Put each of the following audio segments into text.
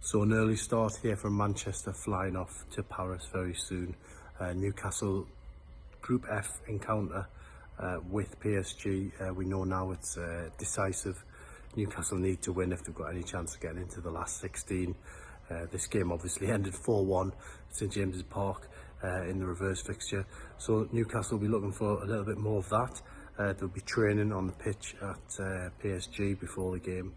So an early start here from Manchester, flying off to Paris very soon. Newcastle Group F encounter with PSG. We know now it's decisive. Newcastle need to win if they've got any chance of getting into the last 16. This game obviously ended 4-1 at St James's Park in the reverse fixture. So Newcastle will be looking for a little bit more of that. They'll be training on the pitch at PSG before the game.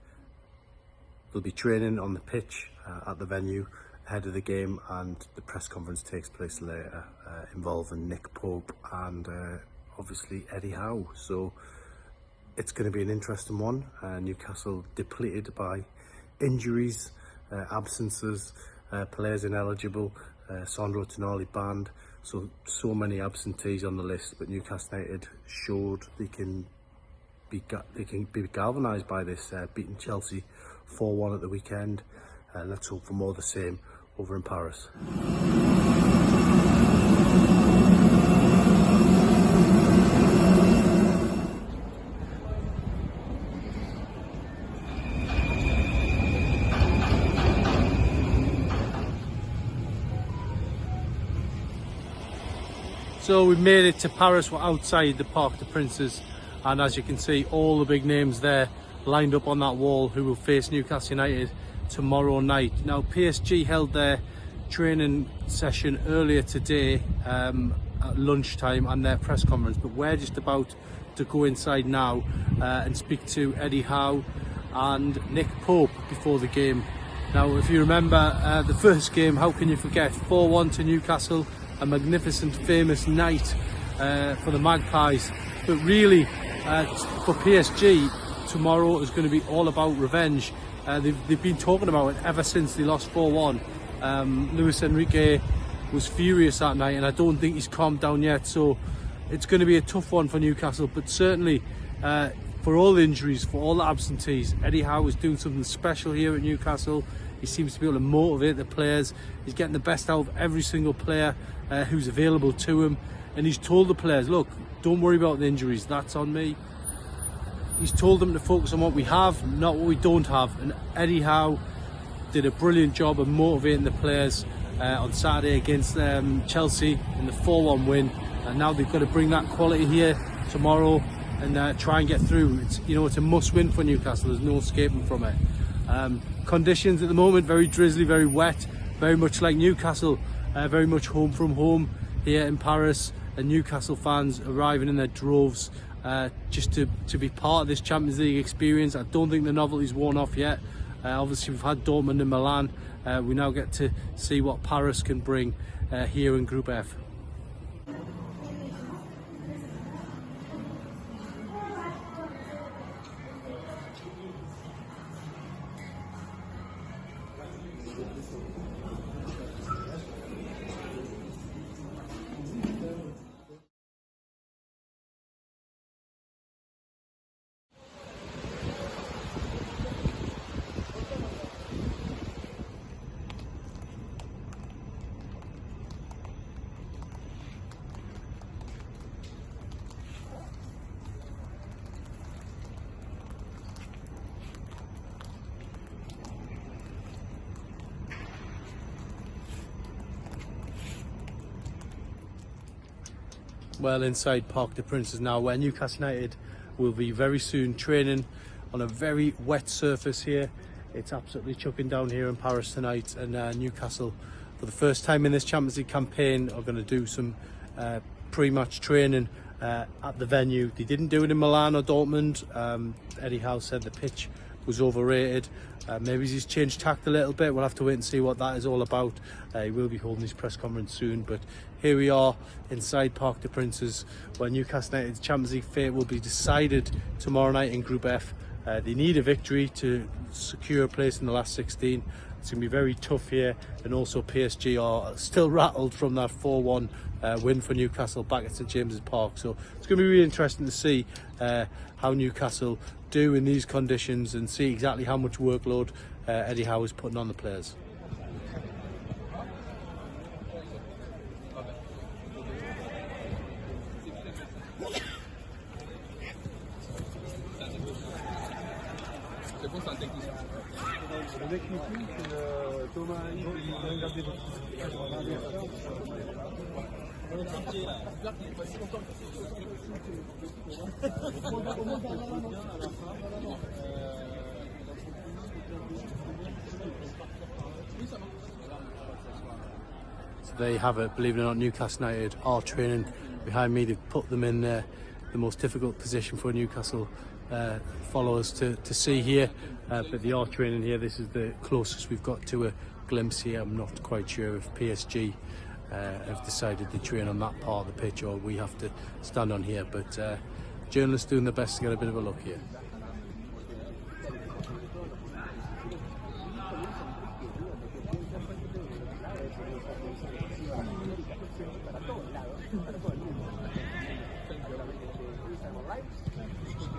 They'll be training on the pitch at the venue ahead of the game, and the press conference takes place later involving Nick Pope and obviously Eddie Howe. So it's going to be an interesting one. Newcastle depleted by injuries, absences, players ineligible, Sandro Tonali banned, so many absentees on the list. But Newcastle United showed they can be galvanised by this, beating Chelsea 4-1 at the weekend. Let's hope for more of the same over in Paris. So we've made it to Paris. We're outside the Parc des Princes, and as you can see, all the big names there lined up on that wall who will face Newcastle United tomorrow night. Now, PSG held their training session earlier today at lunchtime and their press conference, but we're just about to go inside now and speak to Eddie Howe and Nick Pope before the game. Now, if you remember the first game, how can you forget? 4-1 to Newcastle, a magnificent, famous night for the Magpies. But really, for PSG, tomorrow is going to be all about revenge. They've been talking about it ever since they lost 4-1. Luis Enrique was furious that night, and I don't think he's calmed down yet. So it's going to be a tough one for Newcastle. But certainly, for all the injuries, for all the absentees, Eddie Howe is doing something special here at Newcastle. He seems to be able to motivate the players. He's getting the best out of every single player who's available to him. And he's told the players, look, don't worry about the injuries, that's on me. He's told them to focus on what we have, not what we don't have. And Eddie Howe did a brilliant job of motivating the players on Saturday against Chelsea in the 4-1 win. And now they've got to bring that quality here tomorrow and try and get through. It's a must win for Newcastle. There's no escaping from it. Conditions at the moment, very drizzly, very wet, very much like Newcastle, very much home from home here in Paris, and Newcastle fans arriving in their droves just to be part of this Champions League experience. I don't think the novelty's worn off yet. Obviously we've had Dortmund and Milan. We now get to see what Paris can bring here in Group F. Well, inside Parc des Princes now, where Newcastle United will be very soon training on a very wet surface here. It's absolutely chucking down here in Paris tonight, and Newcastle, for the first time in this Champions League campaign, are going to do some pre-match training at the venue. They didn't do it in Milan or Dortmund. Eddie Howe said the pitch was overrated. Maybe he's changed tact a little bit. We'll have to wait and see what that is all about. He will be holding his press conference soon, but here we are inside Parc des Princes, where Newcastle United's Champions League fate will be decided tomorrow night in Group F. They need a victory to secure a place in the last 16. It's going to be very tough here, and also PSG are still rattled from that 4-1 win for Newcastle back at St James's Park. So it's going to be really interesting to see how Newcastle do in these conditions and see exactly how much workload Eddie Howe is putting on the players. Le mec qui filme, c'est Thomas. Il vient regarder votre So there you have it. Believe it or not, Newcastle United are training behind me. They've put them in the most difficult position for Newcastle followers to see here, but they are training here. This is the closest we've got to a glimpse here. I'm not quite sure if PSG have decided to train on that part of the pitch or we have to stand on here, but journalists doing their best to get a bit of a look here.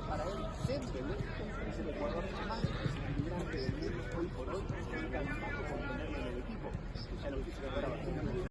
Para él, ser de México es el jugador más desequilibrante del mundo hoy por hoy.